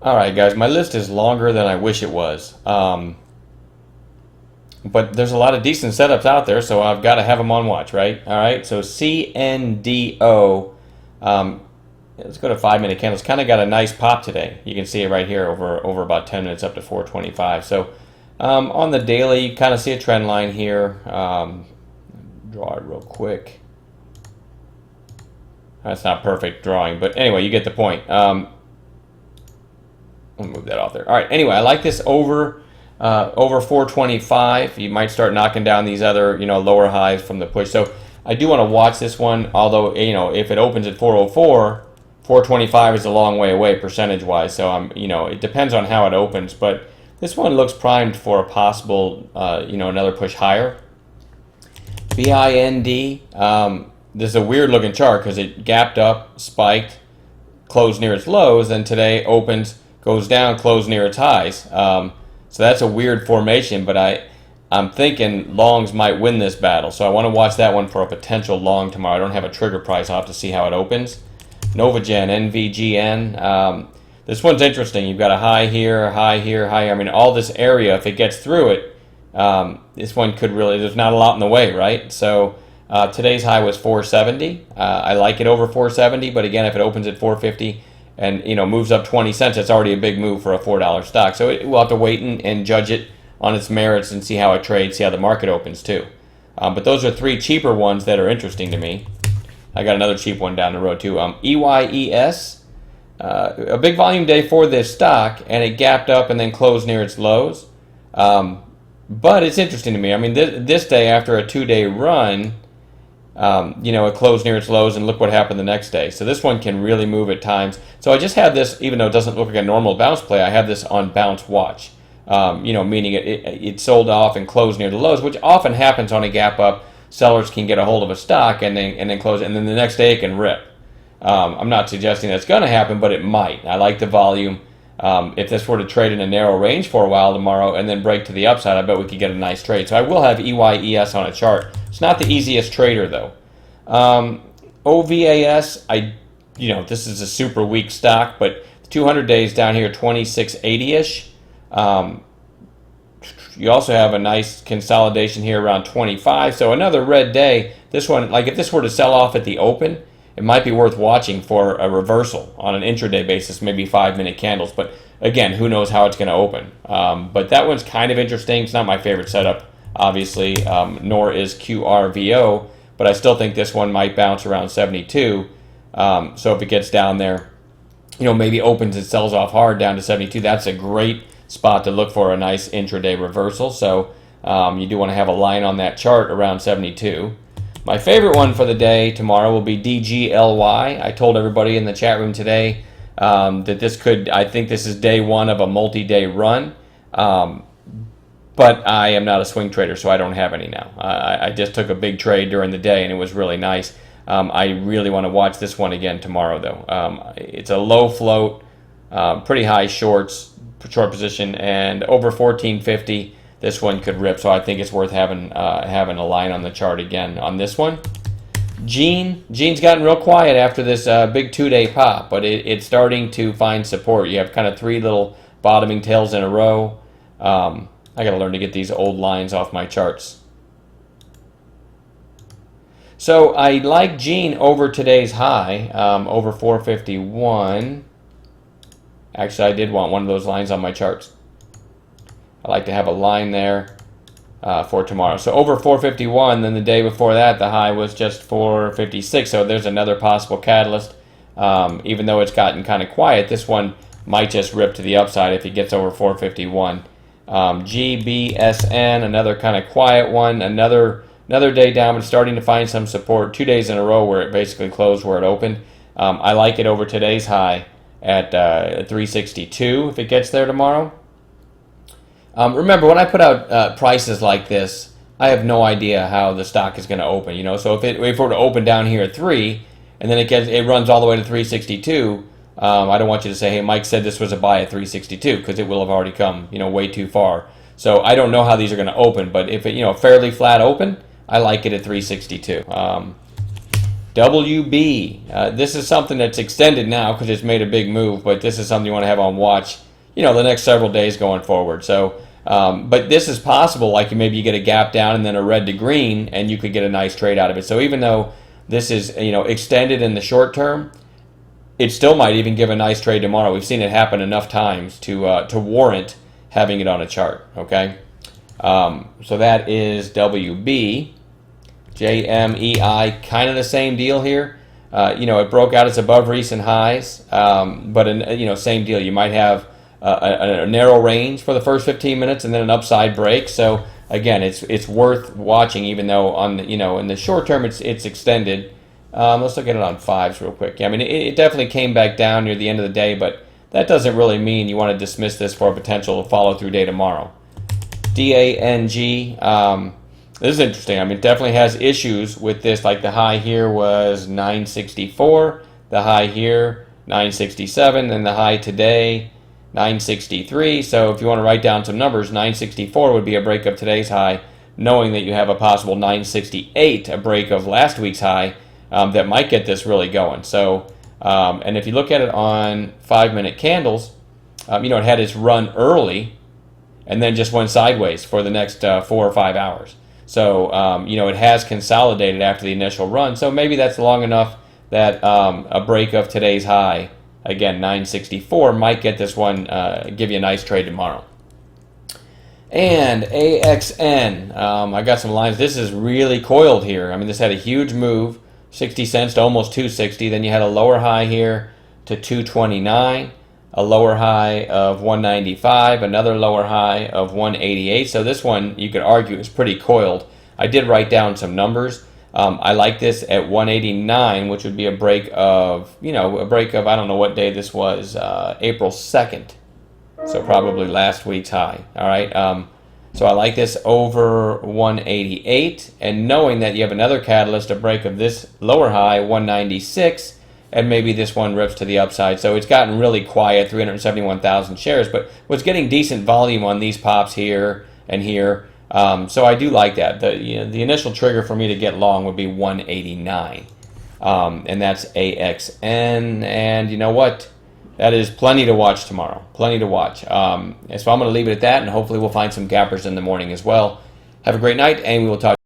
All right, guys, my list is longer than I wish it was. But there's a lot of decent setups out there, so I've got to have them on watch, right? All right, so CNDO. Um, let's go to 5 minute candles. Kind of got a nice pop today. You can see it right here over about 10 minutes up to 425. So on the daily, you kind of see a trend line here. Draw it real quick. That's not perfect drawing, but anyway, you get the point. I'll move that off there. All right. Anyway, I like this over 425. You might start knocking down these other lower highs from the push. So I do want to watch this one. Although if it opens at 404, 425 is a long way away percentage wise. So it depends on how it opens. But this one looks primed for a possible another push higher. BIND. This is a weird looking chart because it gapped up, spiked, closed near its lows, and today opens, goes down, closed near its highs. So that's a weird formation, but I'm thinking longs might win this battle. So I want to watch that one for a potential long tomorrow. I don't have a trigger price. I'll have to see how it opens. Novagen, NVGN. This one's interesting. You've got a high here, high here, high here. I mean, all this area, if it gets through it, this one could really, there's not a lot in the way, right? So today's high was 470. I like it over 470, but again, if it opens at 450 and moves up 20 cents, it's already a big move for a $4 stock. So we'll have to wait and judge it on its merits and see how it trades, see how the market opens too. But those are three cheaper ones that are interesting to me. I got another cheap one down the road too. EYES, a big volume day for this stock, and it gapped up and then closed near its lows. But it's interesting to me. I mean, this day after a 2-day run, it closed near its lows, and look what happened the next day. So this one can really move at times. So I just have this, even though it doesn't look like a normal bounce play, I have this on bounce watch. Meaning it sold off and closed near the lows, which often happens on a gap up. Sellers can get a hold of a stock and then close it, and then the next day it can rip. I'm not suggesting that's going to happen, but it might. I like the volume. If this were to trade in a narrow range for a while tomorrow and then break to the upside, I bet we could get a nice trade. So I will have EYES on a chart. It's not the easiest trader though. OVAS, this is a super weak stock, but 200 days down here, 2680-ish. You also have a nice consolidation here around 25. So another red day. This one, like if this were to sell off at the open, it might be worth watching for a reversal on an intraday basis, maybe 5-minute candles. But again, who knows how it's going to open. But that one's kind of interesting. It's not my favorite setup, obviously, nor is QRVO. But I still think this one might bounce around 72. So if it gets down there, maybe opens and sells off hard down to 72, that's a great spot to look for a nice intraday reversal. So you do want to have a line on that chart around 72. My favorite one for the day tomorrow will be DGLY. I told everybody in the chat room today that I think this is day one of a multi-day run. But I am not a swing trader, so I don't have any now. I just took a big trade during the day, and it was really nice. I really want to watch this one again tomorrow, though. It's a low float, pretty high short position, and over 1450. This one could rip, so I think it's worth having a line on the chart again on this one. Gene's gotten real quiet after this big 2-day pop, but it's starting to find support. You have kind of 3 little bottoming tails in a row. I got to learn to get these old lines off my charts. So I like Gene over today's high, over 451. Actually, I did want one of those lines on my charts. I like to have a line there for tomorrow. So over 451, then the day before that, the high was just 456. So there's another possible catalyst. Even though it's gotten kind of quiet, this one might just rip to the upside if it gets over 451. GBSN, another kind of quiet one. Another day down, but starting to find some support. 2 days in a row where it basically closed where it opened. I like it over today's high at 362 if it gets there tomorrow. Remember, when I put out prices like this, I have no idea how the stock is going to open. So if it were to open down here at 3, and then it runs all the way to 362, I don't want you to say, "Hey, Mike said this was a buy at 362," because it will have already come, way too far. So I don't know how these are going to open, but if it, fairly flat open, I like it at 362. WB. This is something that's extended now because it's made a big move, but this is something you want to have on watch, the next several days going forward. So, but this is possible, like maybe you get a gap down and then a red to green, and you could get a nice trade out of it. So even though this is, extended in the short term, it still might even give a nice trade tomorrow. We've seen it happen enough times to warrant having it on a chart, okay? So that is WB. JMEI, kind of the same deal here. It broke out, it's above recent highs, but same deal. You might have a narrow range for the first 15 minutes and then an upside break. So again, it's worth watching, even though on the, in the short term it's extended. Let's look at it on 5s real quick. Yeah, I mean, it definitely came back down near the end of the day, but that doesn't really mean you want to dismiss this for a potential follow-through day tomorrow. DANG. This is interesting. I mean, it definitely has issues with this. Like the high here was 964, the high here 967, and the high today 963. So if you want to write down some numbers, 964 would be a break of today's high, knowing that you have a possible 968, a break of last week's high, that might get this really going. So, and if you look at it on 5-minute candles, it had its run early and then just went sideways for the next 4 or 5 hours. So, it has consolidated after the initial run. So maybe that's long enough that a break of today's high, again, 964, might get this one, give you a nice trade tomorrow. And AXN, I got some lines. This is really coiled here. I mean, this had a huge move, 60 cents to almost 260. Then you had a lower high here to 229. A lower high of 195, another lower high of 188. So this one, you could argue, is pretty coiled. I did write down some numbers. I like this at 189, which would be a break of, I don't know what day this was, April 2nd. So probably last week's high. All right. So I like this over 188, and knowing that you have another catalyst, a break of this lower high, 196. And maybe this one rips to the upside. So it's gotten really quiet, 371,000 shares, but was getting decent volume on these pops here and here. So I do like that. The initial trigger for me to get long would be 189. And that's AXN. And you know what? That is plenty to watch tomorrow. Plenty to watch. So I'm going to leave it at that, and hopefully we'll find some gappers in the morning as well. Have a great night, and we will talk.